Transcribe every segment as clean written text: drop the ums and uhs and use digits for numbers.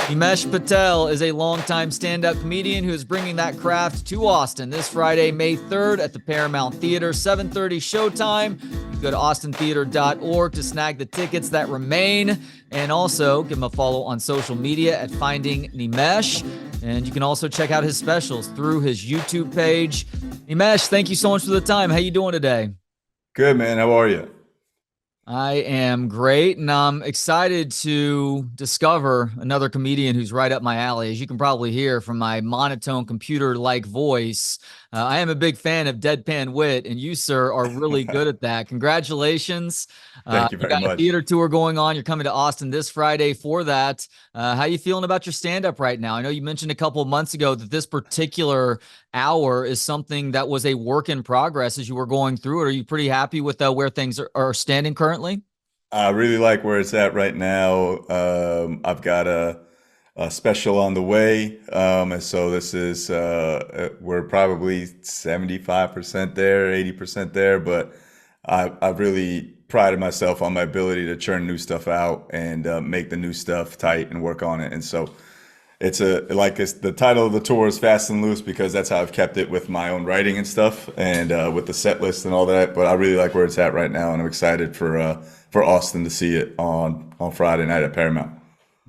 Nimesh Patel is a longtime stand-up comedian who is bringing that craft to Austin this Friday, May 3rd at the Paramount Theatre, 7:30 showtime. You go to austintheater.org to snag the tickets that remain, and also give him a follow on social media at Finding Nimesh. And you can also check out his specials through his YouTube page. Nimesh, thank you so much for the time. How you doing today? Good, man. How are you? I am great, and I'm excited to discover another comedian who's right up my alley. As you can probably hear from my monotone computer-like voice, I am a big fan of deadpan wit, and you, sir, are really good at that. Congratulations. Thank you You very got a much. theater tour going on. You're coming to Austin this Friday for that. How you feeling about your stand-up right now? I know you mentioned a couple of months ago that this particular hour is something that was a work in progress as you were going through it. Are you pretty happy with where things are standing currently? I really like where it's at right now. I've got a special on the way. And so this is, we're probably 75% there, 80% there, but I've really prided myself on my ability to churn new stuff out and make the new stuff tight and work on it. And so it's the title of the tour is Fast and Loose because that's how I've kept it with my own writing and stuff and with the set list and all that. But I really like where it's at right now, and I'm excited for Austin to see it on Friday night at Paramount.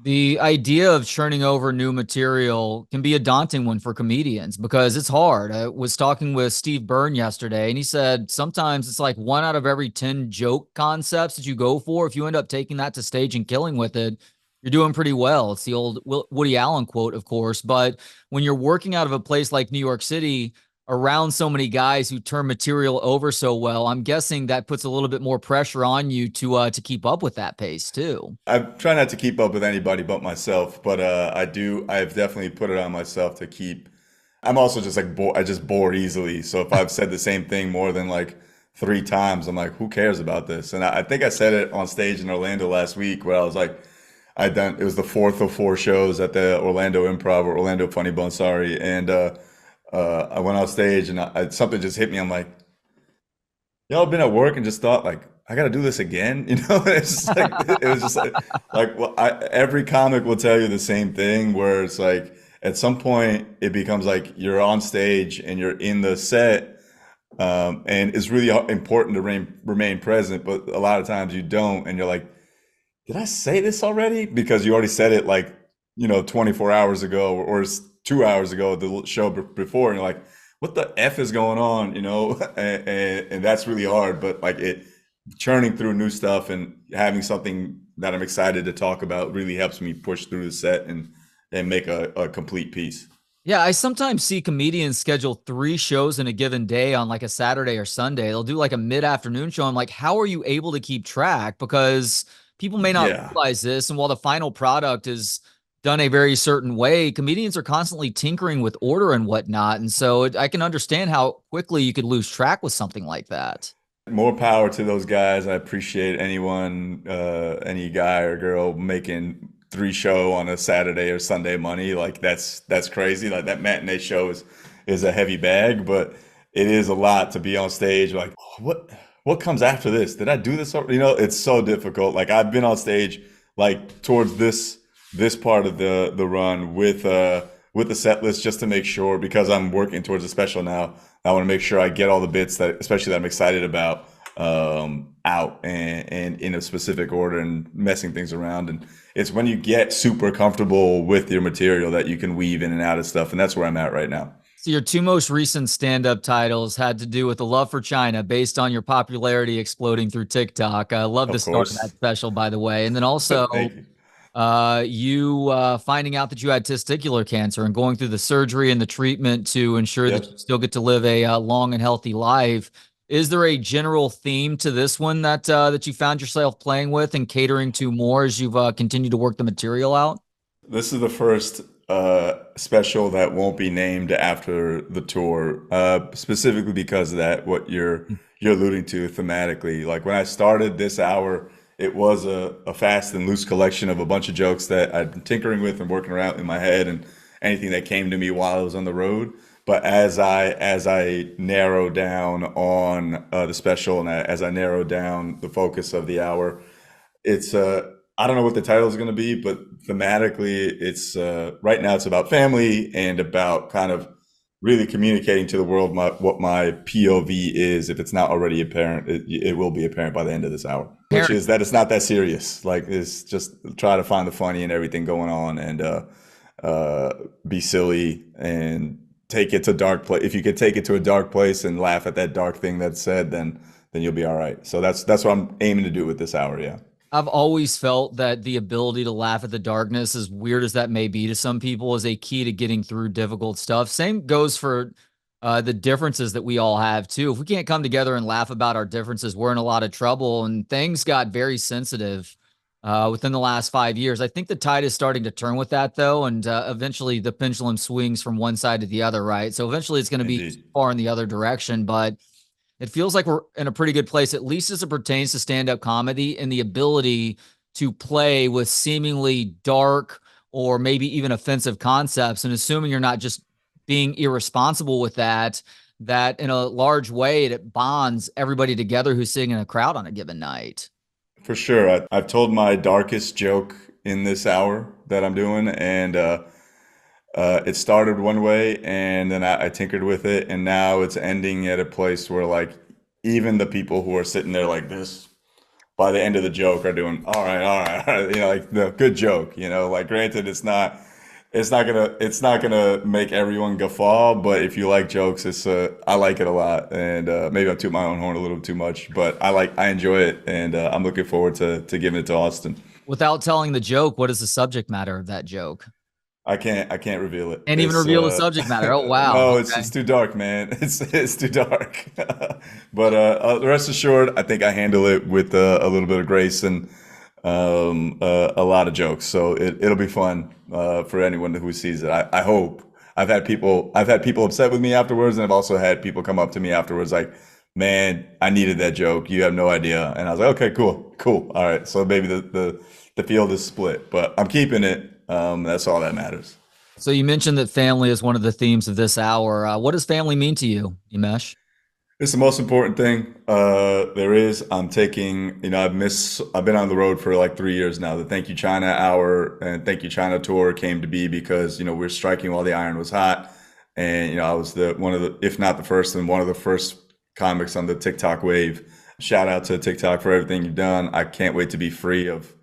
The idea of churning over new material can be a daunting one for comedians because it's hard. I was talking with Steve Byrne yesterday, and he said sometimes it's like one out of every 10 joke concepts that you go for. If you end up taking that to stage and killing with it, you're doing pretty well. It's the old Woody Allen quote, of course. But when you're working out of a place like New York City, around so many guys who turn material over so well, I'm guessing that puts a little bit more pressure on you to keep up with that pace too. I try not to keep up with anybody but myself, but I do. I've definitely put it on myself to keep. I'm also just like I just bored easily. So if I've said the same thing more than like three times, I'm like, who cares about this? And I think I said it on stage in Orlando last week where I was like, it was the fourth of four shows at the Orlando Improv or Orlando Funny Bone, sorry, and I went on stage and something just hit me. I'm like, y'all been at work and just thought like I got to do this again, you know? It's just like it was just like well, every comic will tell you the same thing where it's like at some point it becomes like you're on stage and you're in the set, and it's really important to remain present, but a lot of times you don't, and you're like, did I say this already? Because you already said it like 24 hours ago or 2 hours ago the show before, and you're like, what the F is going on, and that's really hard. But like it churning through new stuff and having something that I'm excited to talk about really helps me push through the set and make a complete piece. Yeah, I sometimes see comedians schedule 3 shows in a given day on like a Saturday or Sunday. They'll do like a mid-afternoon show. I'm like, how are you able to keep track? Because people may not Yeah. realize this. And while the final product is done a very certain way, comedians are constantly tinkering with order and whatnot. And so I can understand how quickly you could lose track with something like that. More power to those guys. I appreciate anyone, any guy or girl making three show on a Saturday or Sunday money. Like that's crazy. Like that matinee show is a heavy bag, but it is a lot to be on stage. Like what comes after this? Did I do this? It's so difficult. Like I've been on stage like towards this part of the run with the set list just to make sure because I'm working towards a special now. I want to make sure I get all the bits that, especially that I'm excited about, out and in a specific order and messing things around. And it's when you get super comfortable with your material that you can weave in and out of stuff. And that's where I'm at right now. So your 2 most recent stand-up titles had to do with the love for China based on your popularity exploding through TikTok. I love the Of start of that course. special, by the way. And then also Thank you. you finding out that you had testicular cancer and going through the surgery and the treatment to ensure that you Yep. still get to live a long and healthy life. Is there a general theme to this one that you found yourself playing with and catering to more as you've continued to work the material out? This is the first special that won't be named after the tour, specifically because of that, what you're alluding to thematically. Like when I started this hour, it was a fast and loose collection of a bunch of jokes that I'd been tinkering with and working around in my head and anything that came to me while I was on the road. But as I narrow down on the special and as I narrow down the focus of the hour, it's I don't know what the title is going to be, but thematically, it's right now it's about family and about kind of really communicating to the world what my POV is. If it's not already apparent, it will be apparent by the end of this hour, which Parent, is that it's not that serious. Like, it's just try to find the funny in everything going on, and uh, be silly and take it to dark place. If you could take it to a dark place and laugh at that dark thing that's said, then you'll be all right. So that's what I'm aiming to do with this hour. Yeah. I've always felt that the ability to laugh at the darkness, as weird as that may be to some people, is a key to getting through difficult stuff. Same goes for the differences that we all have too. If we can't come together and laugh about our differences, we're in a lot of trouble. And things got very sensitive within the last 5 years. I think the tide is starting to turn with that, though, and eventually the pendulum swings from one side to the other, right? So eventually it's going to be Indeed. far in the other direction, but it feels like we're in a pretty good place, at least as it pertains to stand-up comedy and the ability to play with seemingly dark or maybe even offensive concepts. And assuming you're not just being irresponsible with that, that in a large way, it bonds everybody together who's sitting in a crowd on a given night. For sure. I've told my darkest joke in this hour that I'm doing, and it started one way, and then I tinkered with it, and now it's ending at a place where, like, even the people who are sitting there like this by the end of the joke are doing all right, like the good joke. Like, granted, it's not gonna make everyone guffaw, but if you like jokes, I like it a lot, and maybe I toot my own horn a little too much, but I enjoy it, and I'm looking forward to giving it to Austin. Without telling the joke, what is the subjct matter of that joke? I can't reveal it. Can't even It's reveal the subject matter. Oh, wow. no, Okay. it's too dark, man. It's too dark. But rest assured, I think I handle it with a little bit of grace and a lot of jokes. So it'll be fun for anyone who sees it. I hope. I've had people upset with me afterwards, and I've also had people come up to me afterwards like, "Man, I needed that joke. You have no idea." And I was like, "Okay, cool, cool. All right." So maybe the field is split, but I'm keeping it. That's all that matters. So you mentioned that family is one of the themes of this hour. What does family mean to you, Nimesh? It's the most important thing there is. I'm taking, I've been on the road for like 3 years now. The Thank You China Hour and Thank You China Tour came to be because, we're striking while the iron was hot. And, I was one of the, if not the first, and one of the first comics on the TikTok wave. Shout out to TikTok for everything you've done. I can't wait to be free of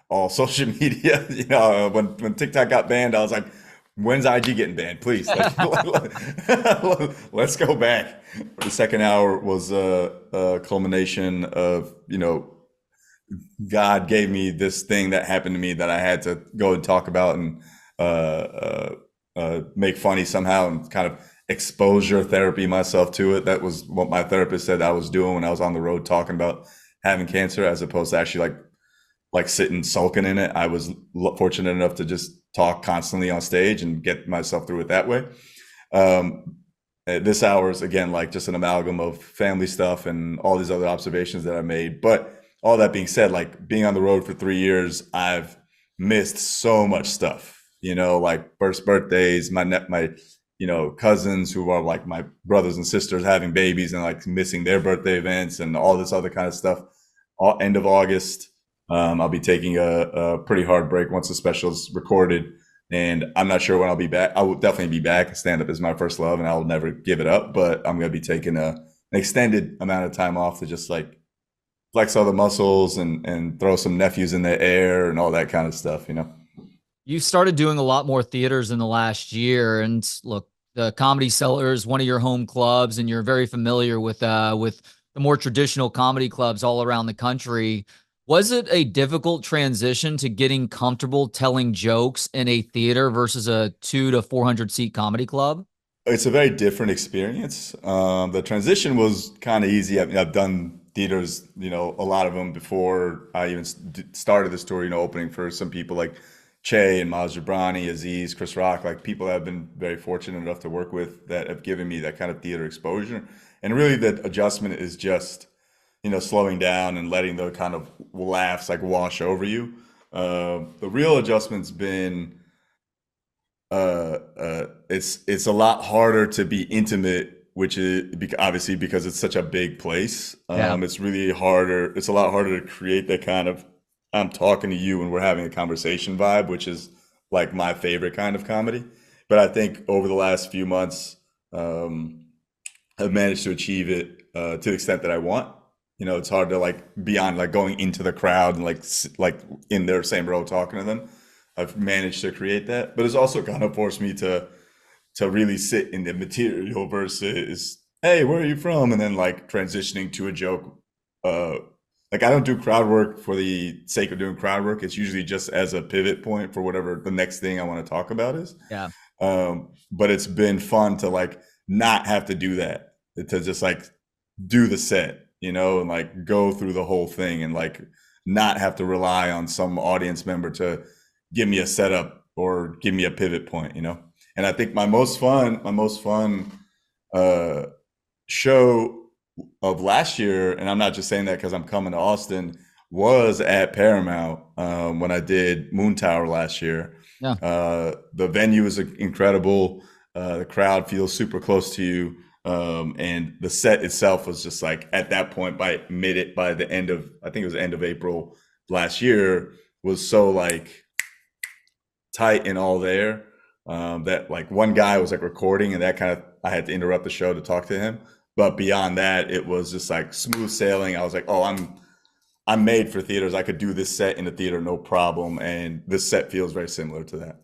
all social media. When TikTok got banned, I was like, when's IG getting banned? Please, like, let's go back. The second hour was a culmination of, God gave me this thing that happened to me that I had to go and talk about and make funny somehow and kind of exposure therapy myself to it. That was what my therapist said I was doing when I was on the road talking about having cancer, as opposed to actually like sitting sulking in it. I was fortunate enough to just talk constantly on stage and get myself through it that way. This hour is again like just an amalgam of family stuff and all these other observations that I made. But all that being said, like being on the road for 3 years, I've missed so much stuff. Like first birthdays, my cousins who are like my brothers and sisters having babies and like missing their birthday events and all this other kind of stuff. End of August, I'll be taking a pretty hard break once the special's recorded, and I'm not sure when I'll be back. I will definitely be back. Stand up is my first love, and I will never give it up. But I'm going to be taking an extended amount of time off to just like flex all the muscles and throw some nephews in the air and all that kind of stuff. You started doing a lot more theaters in the last year, and look, the Comedy Cellar is one of your home clubs, and you're very familiar with the more traditional comedy clubs all around the country. Was it a difficult transition to getting comfortable telling jokes in a theater versus a 200 to 400 seat comedy club? It's a very different experience. The transition was kind of easy. I've done theaters, a lot of them before I even started this tour, opening for some people like Che and Maz Jobrani, Aziz, Chris Rock, like people that I've been very fortunate enough to work with that have given me that kind of theater exposure. And really the adjustment is just, slowing down and letting the kind of laughs like wash over you. The real adjustment's been it's a lot harder to be intimate, which is obviously because it's such a big place. Yeah. It's really harder. It's a lot harder to create that kind of I'm talking to you and we're having a conversation vibe, which is like my favorite kind of comedy. But I think over the last few months, um, I've managed to achieve it to the extent that I want. It's hard to like beyond like going into the crowd and like in their same row talking to them. I've managed to create that, but it's also kind of forced me to really sit in the material versus, hey, where are you from? And then like transitioning to a joke. Uh, like I don't do crowd work for the sake of doing crowd work. It's usually just as a pivot point for whatever the next thing I want to talk about is. Yeah. But it's been fun to like not have to do that, to just like do the set, and like go through the whole thing and like not have to rely on some audience member to give me a setup or give me a pivot point. And I think my most fun uh, show of last year, and I'm not just saying that because I'm coming to Austin, was at Paramount when I did Moon Tower last year. Yeah. The venue is incredible. The crowd feels super close to you. And the set itself was just like at that point by the end of, I think it was the end of April last year, was so like tight and all there that like one guy was like recording and that kind of, I had to interrupt the show to talk to him. But beyond that, it was just like smooth sailing. I was like, oh, I'm made for theaters. I could do this set in the theater, no problem. And this set feels very similar to that.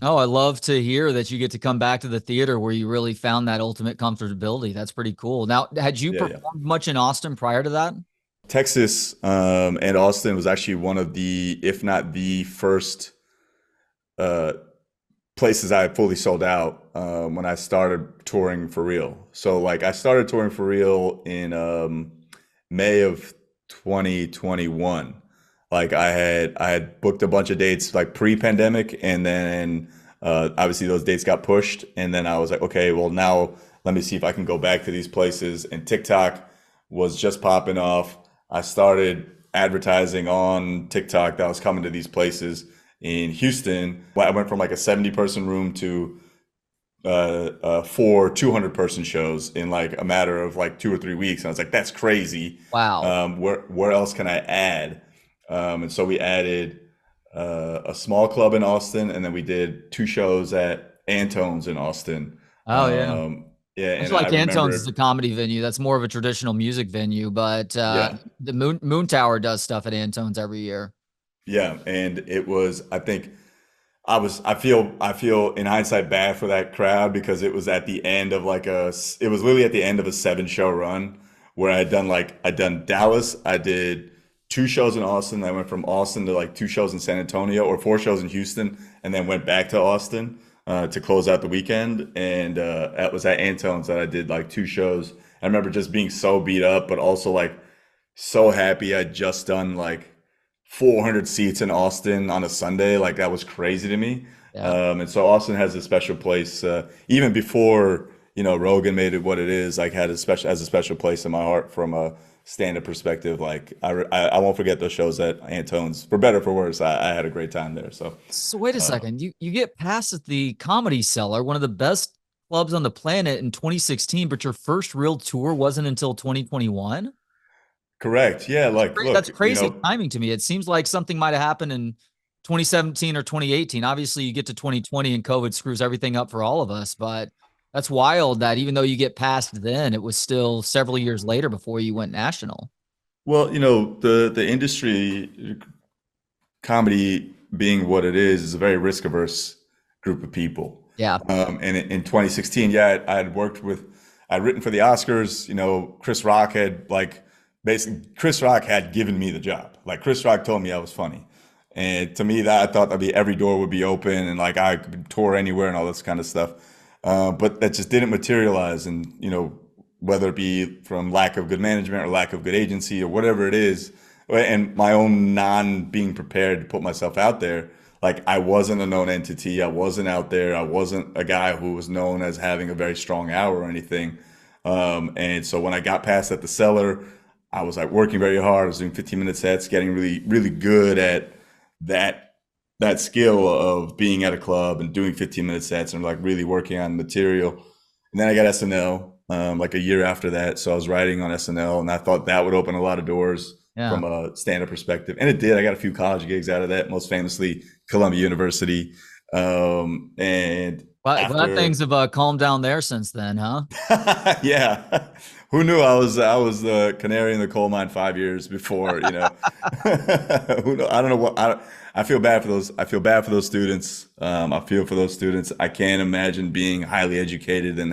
Oh, I love to hear that you get to come back to the theater where you really found that ultimate comfortability. That's pretty cool. Now, had you Yeah, yeah. performed much in Austin prior to that? Texas and Austin was actually one of the, if not the first uh, places I fully sold out when I started touring for real. So like I started touring for real in May of 2021. Like I had booked a bunch of dates like pre-pandemic, and then obviously those dates got pushed, and then I was like, okay, well now let me see if I can go back to these places. And TikTok was just popping off. I started advertising on TikTok that I was coming to these places in Houston. I went from like a 70-person room to four 200-person shows in like a matter of like 2 or 3 weeks. And I was like, that's crazy. Wow. Where else can I add? And so we added a small club in Austin, and then we did two shows at Antone's in Austin. Oh, yeah. Yeah, I and feel I like Antone's is a remember, comedy venue. That's more of a traditional music venue, but yeah, the Moon Tower does stuff at Antone's every year. yeah, and it was. I think I feel in hindsight bad for that crowd because it was at the end of like it was literally at the end of a 7 show run where I'd done Dallas, I did 2 shows in Austin, I went from Austin to like 2 shows in San Antonio or 4 shows in Houston, and then went back to Austin to close out the weekend, and that was at Antone's that I did like 2 shows. I remember just being so beat up, but also like so happy I'd just done like 400 seats in Austin on a Sunday. Like that was crazy to me. Yeah. And so Austin has a special place, even before Rogan made it what it is. Like had a special place in my heart from a stand-up perspective. Like I won't forget those shows at Antone's. For better or for worse, I had a great time there. So So wait a uh, second. You get passed at the Comedy Cellar, one of the best clubs on the planet in 2016, but your first real tour wasn't until 2021? correct, yeah. Like That's look, crazy timing to me. It seems like something might have happened in 2017 or 2018. Obviously, you get to 2020 and COVID screws everything up for all of us, but that's wild that even though you get past then, it was still several years later before you went national. well, the industry, comedy being what it is a very risk averse group of people. Yeah. And in 2016, yeah, I'd written for the Oscars. Chris Rock had like basically Chris Rock had given me the job. Like Chris Rock told me I was funny, and to me that I thought that'd be every door would be open and like I could tour anywhere and all this kind of stuff. But that just didn't materialize, and whether it be from lack of good management or lack of good agency or whatever it is, and my own non being prepared to put myself out there. Like I wasn't a known entity. I wasn't out there. I wasn't a guy who was known as having a very strong hour or anything. And so when I got past at the cellar, I was like working very hard. I was doing 15-minute sets, getting really, really good at that that skill of being at a club and doing 15-minute sets and like really working on material. And then I got SNL like a year after that. So I was writing on SNL, and I thought that would open a lot of doors. Yeah. from a stand-up perspective, and it did. I got a few college gigs out of that, most famously Columbia University. And But things after, have calmed down there since then, huh? yeah, who knew I was the canary in the coal mine 5 years before, you know. Who know, I don't know what I feel bad for those. I feel bad for those students. I feel for those students. I can't imagine being highly educated and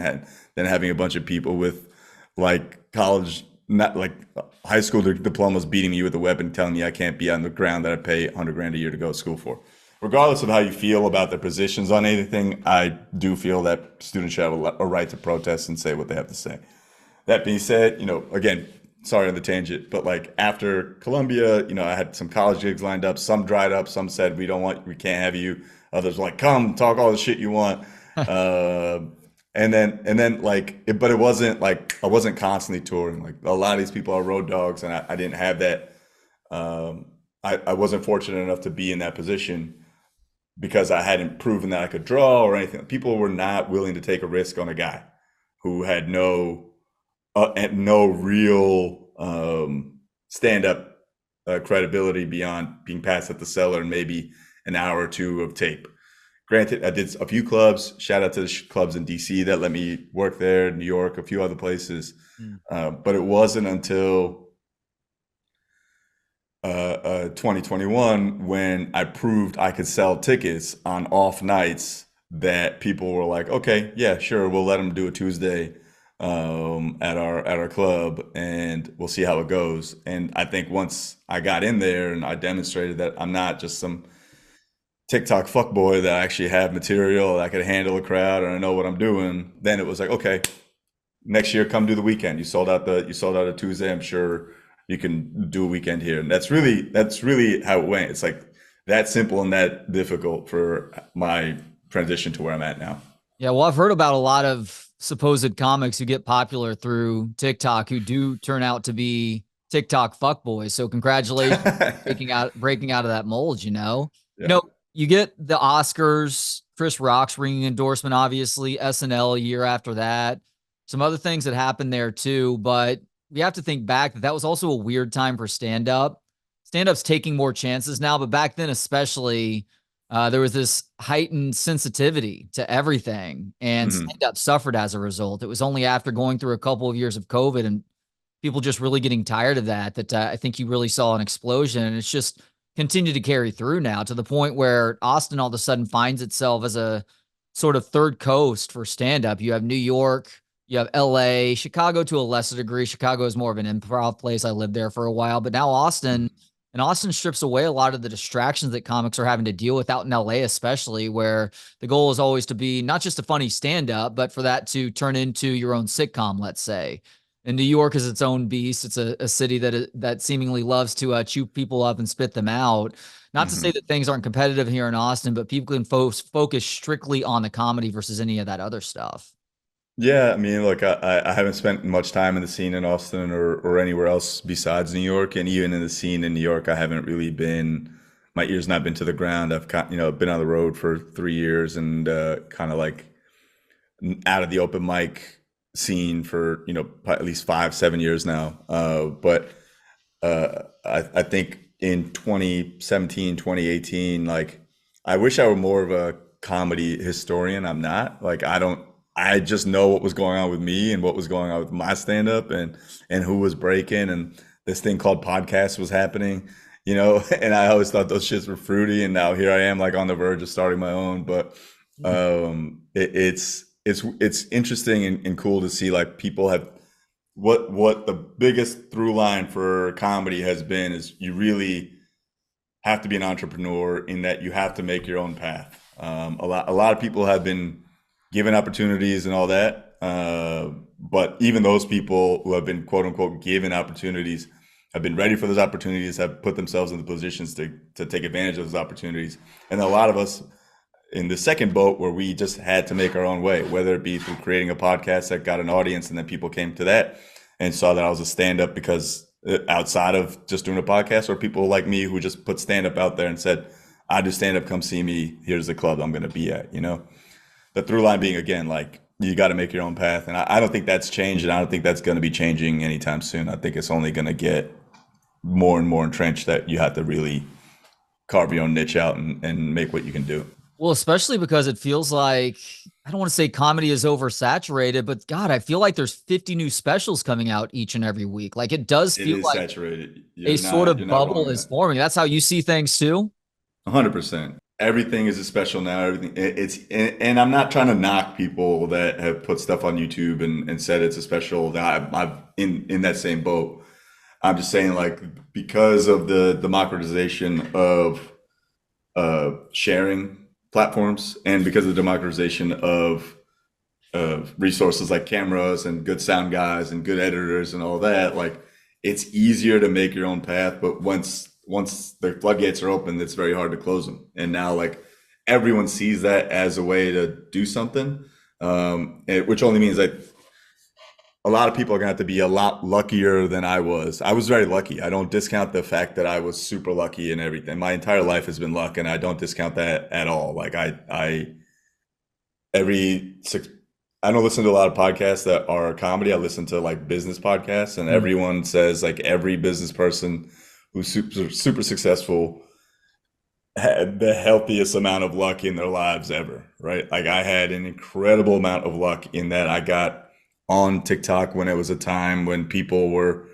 than having a bunch of people with like college, not like high school diplomas beating me with a weapon, telling me I can't be on the ground that I pay 100 grand a year to go to school for. Regardless of how you feel about their positions on anything, I do feel that students should have a right to protest and say what they have to say. That being said, again, sorry on the tangent, but like after Columbia, I had some college gigs lined up. Some dried up. Some said we can't have you. Others were like, come talk all the shit you want. Uh, and then but it wasn't like I wasn't constantly touring. Like a lot of these people are road dogs, and I didn't have that. I wasn't fortunate enough to be in that position because I hadn't proven that I could draw or anything. People were not willing to take a risk on a guy who had no real stand up credibility beyond being passed at the cellar and maybe an hour or two of tape. Granted, I did a few clubs. Shout out to the clubs in DC that let me work there, New York, a few other places. Mm. But it wasn't until 2021 when I proved I could sell tickets on off nights that people were like, okay, yeah, sure, we'll let them do a Tuesday at our club, and we'll see how it goes. And I think once I got in there and I demonstrated that I'm not just some TikTok fuckboy, that I actually have material, that I could handle a crowd, and I know what I'm doing, then it was like, okay, next year come do the weekend. You sold out a Tuesday. I'm sure you can do a weekend here. And that's really how it went. It's like that simple and that difficult for my transition to where I'm at now. Yeah, well, I've heard about a lot of supposed comics who get popular through TikTok who do turn out to be TikTok fuckboys. So congratulations breaking out of that mold, you know. You Yeah. know, you get the Oscars, Chris Rock's ringing endorsement, obviously, SNL a year after that. Some other things that happened there too, but we have to think back that was also a weird time for stand up. Stand up's taking more chances now, but back then, especially, there was this heightened sensitivity to everything, and Hmm. stand up suffered as a result. It was only after going through a couple of years of COVID and people just really getting tired of that I think you really saw an explosion, and it's just continued to carry through now to the point where Austin all of a sudden finds itself as a sort of third coast for stand up. You have New York, you have LA, Chicago to a lesser degree. Chicago is more of an improv place. I lived there for a while, but now Austin, and Austin strips away a lot of the distractions that comics are having to deal with out in LA, especially where the goal is always to be not just a funny stand up, but for that to turn into your own sitcom, let's say. And New York is its own beast. It's a city that seemingly loves to chew people up and spit them out. Not to say Hmm. that things aren't competitive here in Austin, but people can focus strictly on the comedy versus any of that other stuff. Yeah, I mean, look, I haven't spent much time in the scene in Austin or anywhere else besides New York, and even in the scene in New York, I haven't really been. My ears not been to the ground. I've been on the road for 3 years and kind of like out of the open mic scene for at least 5, 7 years now. But I think in 2017, 2018, like I wish I were more of a comedy historian. I'm not. Like I just know what was going on with me and what was going on with my stand up and who was breaking and this thing called podcast was happening, and I always thought those shits were fruity, and now here I am like on the verge of starting my own. But it's interesting and cool to see like people have what the biggest through line for comedy has been is you really have to be an entrepreneur in that you have to make your own path. A lot of people have been given opportunities and all that, but even those people who have been quote unquote given opportunities have been ready for those opportunities, have put themselves in the positions to take advantage of those opportunities. And a lot of us in the second boat where we just had to make our own way, whether it be through creating a podcast that got an audience and then people came to that and saw that I was a stand-up because outside of just doing a podcast, or people like me who just put stand-up out there and said, I do stand-up, come see me, here's the club I'm going to be at, The through line being, again, like you got to make your own path. And I don't think that's changed, and I don't think that's going to be changing anytime soon. I think it's only going to get more and more entrenched that you have to really carve your own niche out and make what you can do. Well, especially because it feels like, I don't want to say comedy is oversaturated, but God, I feel like there's 50 new specials coming out each and every week. Like it does It feel is like saturated. a sort You're of not wrong bubble in is that. forming. That's how you see things too. 100%. Everything is a special now. Everything it's and I'm not trying to knock people that have put stuff on YouTube and said it's a special. That I've in that same boat. I'm just saying like because of the democratization of sharing platforms and because of the democratization of resources like cameras and good sound guys and good editors and all that, like it's easier to make your own path. But once the floodgates are open, it's very hard to close them. And now like everyone sees that as a way to do something, which only means that a lot of people are gonna have to be a lot luckier than I was. I was very lucky. I don't discount the fact that I was super lucky and everything. My entire life has been luck, and I don't discount that at all. Like every six, I don't listen to a lot of podcasts that are comedy. I listen to like business podcasts, and Mm. everyone says like every business person who's super successful had the healthiest amount of luck in their lives ever, right? Like I had an incredible amount of luck in that I got on TikTok when it was a time when people were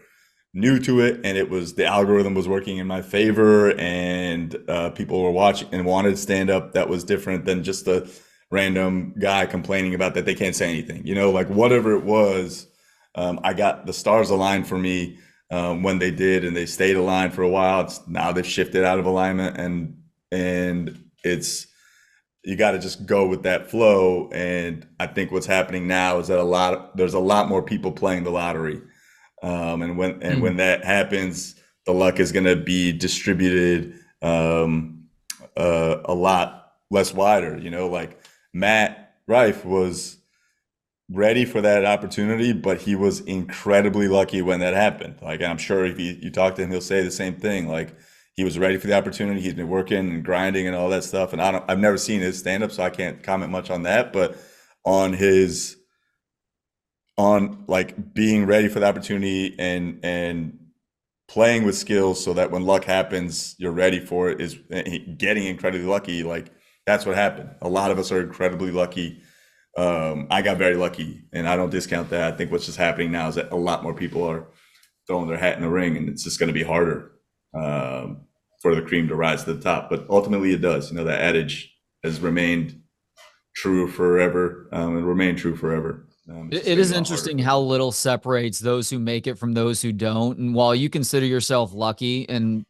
new to it and it was the algorithm was working in my favor and people were watching and wanted stand up that was different than just a random guy complaining about that they can't say anything, like whatever it was. I got the stars aligned for me when they did, and they stayed aligned for a while. Now they've shifted out of alignment, and it's you got to just go with that flow. And I think what's happening now is that there's a lot more people playing the lottery, and when Mm. that happens, the luck is going to be distributed a lot less wider. Like Matt Rife was ready for that opportunity, but he was incredibly lucky when that happened. Like, I'm sure if you talk to him, he'll say the same thing. Like, he was ready for the opportunity. He's been working and grinding and all that stuff. And I've never seen his stand up, so I can't comment much on that. But on his, on like being ready for the opportunity and playing with skills so that when luck happens, you're ready for it is getting incredibly lucky. Like, that's what happened. A lot of us are incredibly lucky. I got very lucky, and I don't discount that. I think what's just happening now is that a lot more people are throwing their hat in the ring, and it's just going to be harder for the cream to rise to the top. But ultimately, it does. That adage has remained true forever, and remain true forever. It's just It getting is a lot harder interesting for how people. little separates those who make it from those who don't. And while you consider yourself lucky, and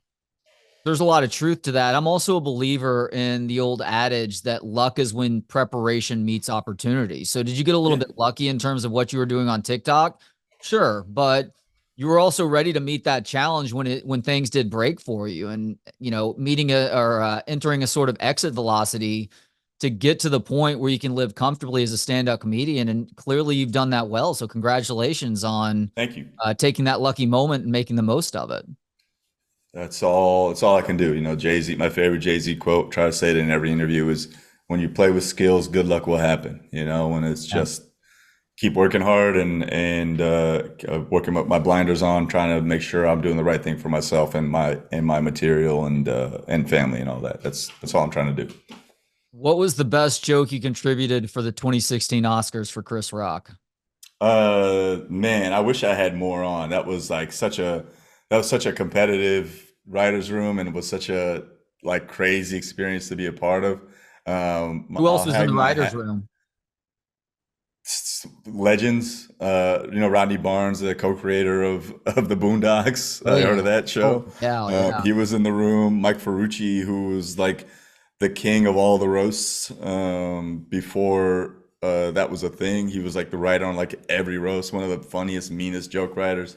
there's a lot of truth to that, I'm also a believer in the old adage that luck is when preparation meets opportunity. So, did you get a little Yeah, bit lucky in terms of what you were doing on TikTok? Sure, but you were also ready to meet that challenge when things did break for you, and meeting entering a sort of exit velocity to get to the point where you can live comfortably as a stand-up comedian. And clearly, you've done that well. So, congratulations on thank you. taking that lucky moment and making the most of it. That's all. That's all I can do. Jay Z. My favorite Jay Z quote. Try to say it in every interview is, "When you play with skills, good luck will happen." When it's Yeah. just keep working hard and working with my blinders on, trying to make sure I'm doing the right thing for myself and my material and family and all that. That's all I'm trying to do. What was the best joke you contributed for the 2016 Oscars for Chris Rock? Man, I wish I had more on. That was such a competitive writers' room, and it was such a like crazy experience to be a part of. Who else I'll was in hang the my writers' hat. room? Legends. Rodney Barnes, the co-creator of the Boondocks. Oh I heard of yeah. that Oh show. yeah, yeah. He was in the room. Mike Ferrucci, who was like the king of all the roasts before that was a thing. He was like the writer on like every roast, one of the funniest, meanest joke writers.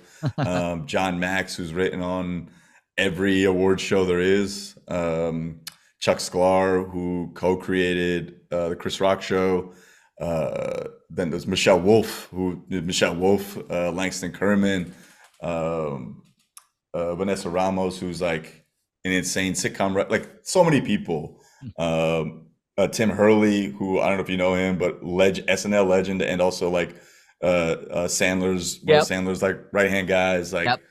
John Max, who's written on every award show there is. Chuck Sklar, who co-created the Chris Rock show. Then there's Michelle Wolf, Langston Kerman, um, Vanessa Ramos, who's like an insane sitcom, like so many people. Tim Hurley, who I don't know if you know him, but SNL legend, and also like Sandler's one of Yep. Sandler's like right hand guys, like Yep.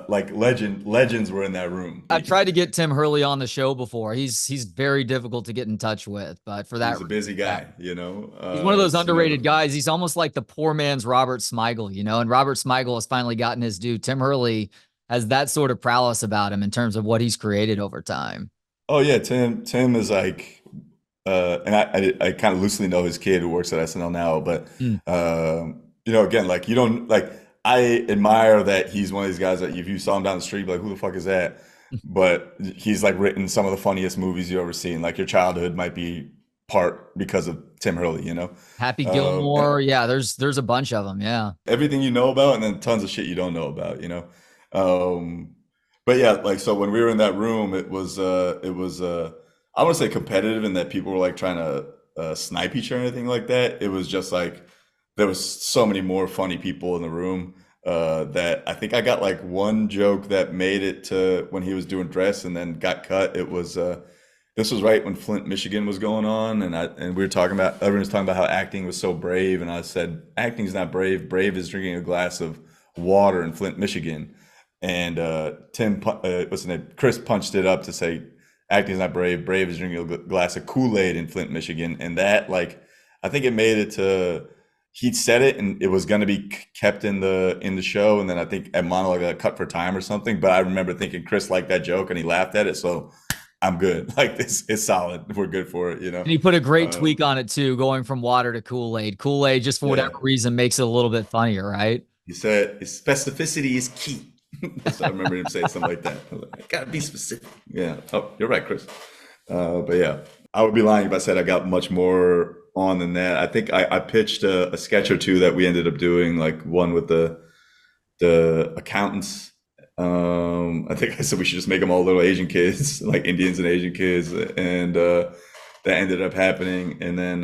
Like legends were in that room. I've tried to get Tim Hurley on the show before. He's very difficult to get in touch with, but for that He's a reason, busy yeah. guy, you know. He's one of those It's, you know, underrated guys. He's almost like the poor man's Robert Smigel, and Robert Smigel has finally gotten his due. Tim Hurley has that sort of prowess about him in terms of what he's created over time. oh yeah, Tim is like, and I kind of loosely know his kid who works at SNL now, but Mm. you know, again, like you don't like. I admire that he's one of these guys that if you saw him down the street, you'd be like, who the fuck is that? But he's like written some of the funniest movies you ever seen. Like your childhood might be part because of Tim Hurley, you know. Happy And Gilmore, yeah. There's a bunch of them, yeah. everything you know about, and then tons of shit you don't know about, you know. Um, but yeah, like so when we were in that room, it was I want to say competitive in that people were like trying to snipe each or anything like that. It was just like there was so many more funny people in the room that I think I got like one joke that made it to when he was doing dress and then got cut. It was this was right when Flint, Michigan was going on, and we were talking about everyone was talking about how acting was so brave, and I said acting's not brave. Brave is drinking a glass of water in Flint, Michigan. And what's his name? Chris punched it up to say acting's not brave. Brave is drinking a glass of Kool-Aid in Flint, Michigan, and that like I think it made it to. He'd said it, and it was going to be kept in the show, and then I think at monologue got cut for time or something. But I remember thinking Chris liked that joke, and he laughed at it, so I'm good. Like this is solid. We're good for it, you know. And he put a great Um, tweak on it too, going from water to Kool-Aid. Kool-Aid, just for whatever yeah, reason, makes it a little bit funnier, right? he said specificity is key. So I remember him saying something like that. I was like, I gotta be specific. Yeah. Oh, you're right, Chris. But yeah, I would be lying if I said I got much more on than that. I think I pitched a sketch or two that we ended up doing, like one with the accountants. I think I said we should just make them all little Asian kids, like Indians and Asian kids, and that ended up happening. And then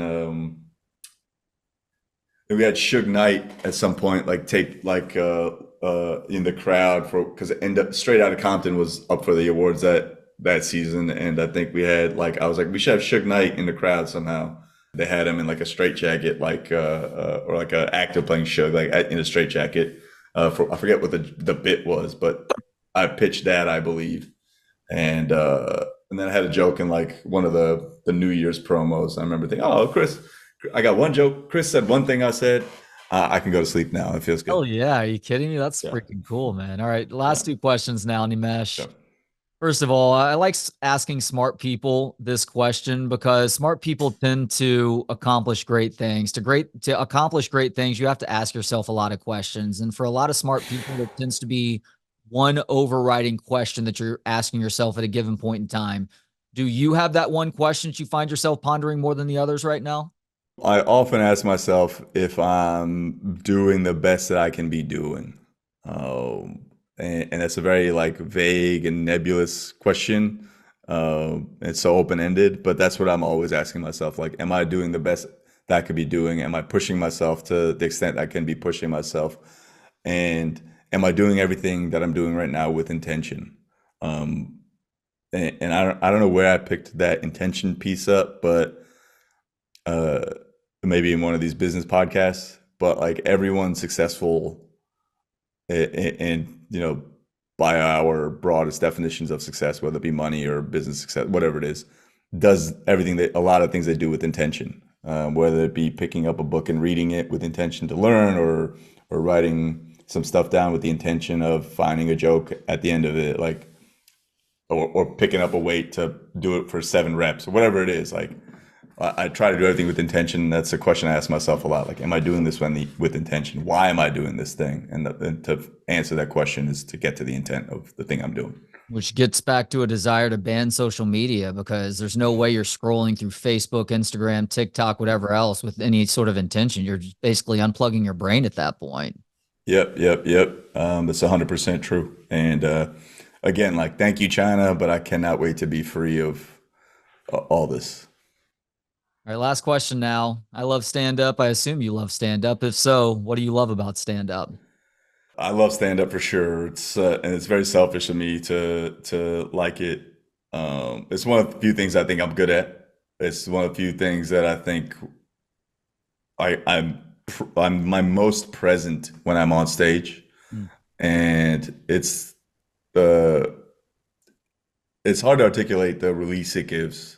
we had Suge Knight at some point, like take like in the crowd for because it ended up Straight Outta Compton was up for the awards that season, and I think we had like I was like we should have Suge Knight in the crowd somehow. They had him in like a straitjacket, like or like an actor playing Suge, like in a straitjacket. For I forget what the bit was, but I pitched that I believe, and then I had a joke in like one of the New Year's promos. I remember thinking, oh Chris, I got one joke. Chris said one thing. I said I can go to sleep now. It feels Oh good. yeah, are you kidding me? That's Yeah, freaking cool, man. All right, last yeah, two questions now, Nimesh. yeah. First of all, I like asking smart people this question because smart people tend to accomplish great things. To accomplish great things, you have to ask yourself a lot of questions. And for a lot of smart people, there tends to be one overriding question that you're asking yourself at a given point in time. Do you have that one question that you find yourself pondering more than the others right now? I often ask myself if I'm doing the best that I can be doing. And that's a very like vague and nebulous question. It's so open-ended, but that's what I'm always asking myself. Like, am I doing the best that I could be doing? Am I pushing myself to the extent I can be pushing myself? And am I doing everything that I'm doing right now with intention? Um, and I don't know where I picked that intention piece up, but uh, maybe in one of these business podcasts, but like everyone's successful and you know by our broadest definitions of success, whether it be money or business success, whatever it is, does everything that a lot of things they do with intention, whether it be picking up a book and reading it with intention to learn, or writing some stuff down with the intention of finding a joke at the end of it, like or picking up a weight to do it for 7 reps or whatever it is. Like I try to do everything with intention. That's a question I ask myself a lot. Like, am I doing this with intention? Why am I doing this thing? And to answer that question is to get to the intent of the thing I'm doing. Which gets back to a desire to ban social media because there's no way you're scrolling through Facebook, Instagram, TikTok, whatever else with any sort of intention. You're just basically unplugging your brain at that point. Yep, yep, yep. That's 100% true. And again, like, thank you, China, but I cannot wait to be free of all this. All right, last question now. I love stand up. I assume you love stand up. If so, what do you love about stand up? I love stand up for sure. It's and it's very selfish of me to like it. It's one of the few things I think I'm good at. It's one of the few things that I think I'm my most present when I'm on stage. and the it's hard to articulate the release it gives.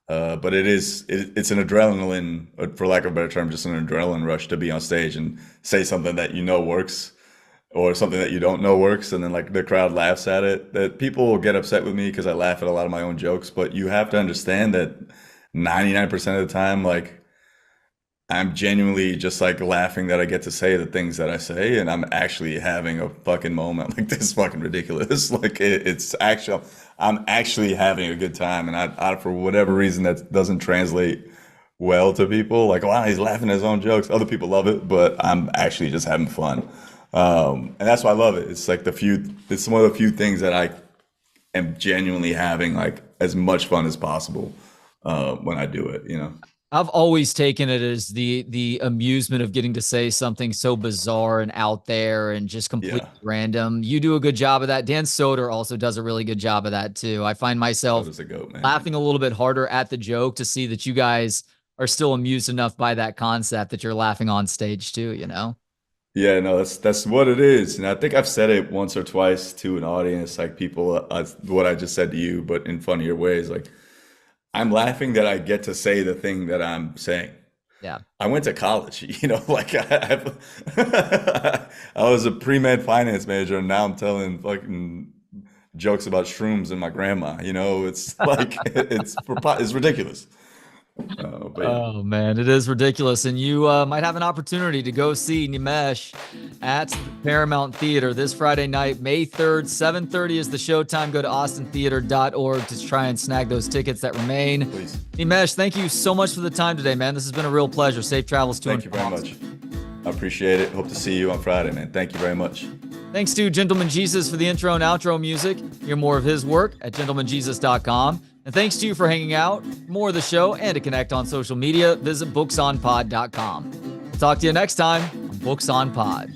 But it's an adrenaline, for lack of a better term, just an adrenaline rush to be on stage and say something that you know works or something that you don't know works, and then like the crowd laughs at it. That people will get upset with me because I laugh at a lot of my own jokes, but you have to understand that 99% of the time, like I'm genuinely just like laughing that I get to say the things that I say, and I'm actually having a fucking moment. Like this is fucking ridiculous. Like it's actually, I'm actually having a good time, and I for whatever reason that doesn't translate well to people. Like, wow, he's laughing at his own jokes. Other people love it, but I'm actually just having fun, and that's why I love it. It's like it's one of the few things that I am genuinely having like as much fun as possible when I do it. You know. I've always taken it as the amusement of getting to say something so bizarre and out there and just completely Yeah. random. You do a good job of that. Dan Soder also does a really good job of that too. I find So myself does a goat, man. laughing a little bit harder at the joke to see that you guys are still amused enough by that concept that you're laughing on stage too, you know? Yeah, no, that's what it is, and I think I've said it once or twice to an audience, like people, what I just said to you, but in funnier ways. Like I'm laughing that I get to say the thing that I'm saying. Yeah. I went to college, like I was a pre-med finance major, and now I'm telling fucking jokes about shrooms and my grandma. It's like it's ridiculous. But yeah. Oh man, it is ridiculous. And you might have an opportunity to go see Nimesh at the Paramount Theatre this Friday night, May 3rd, 7:30 is the showtime. Go to austintheater.org to try and snag those tickets that remain. Please. Nimesh, thank you so much for the time today, man. This has been a real pleasure. Safe travels to and Thank you from very Austin. much. I appreciate it. Hope to see you on Friday, man. Thank you very much. Thanks to Gentleman Jesus for the intro and outro music. Hear more of his work at gentlemanjesus.com. And thanks to you for hanging out. For more of the show and to connect on social media, visit booksonpod.com. We'll talk to you next time on Books on Pod.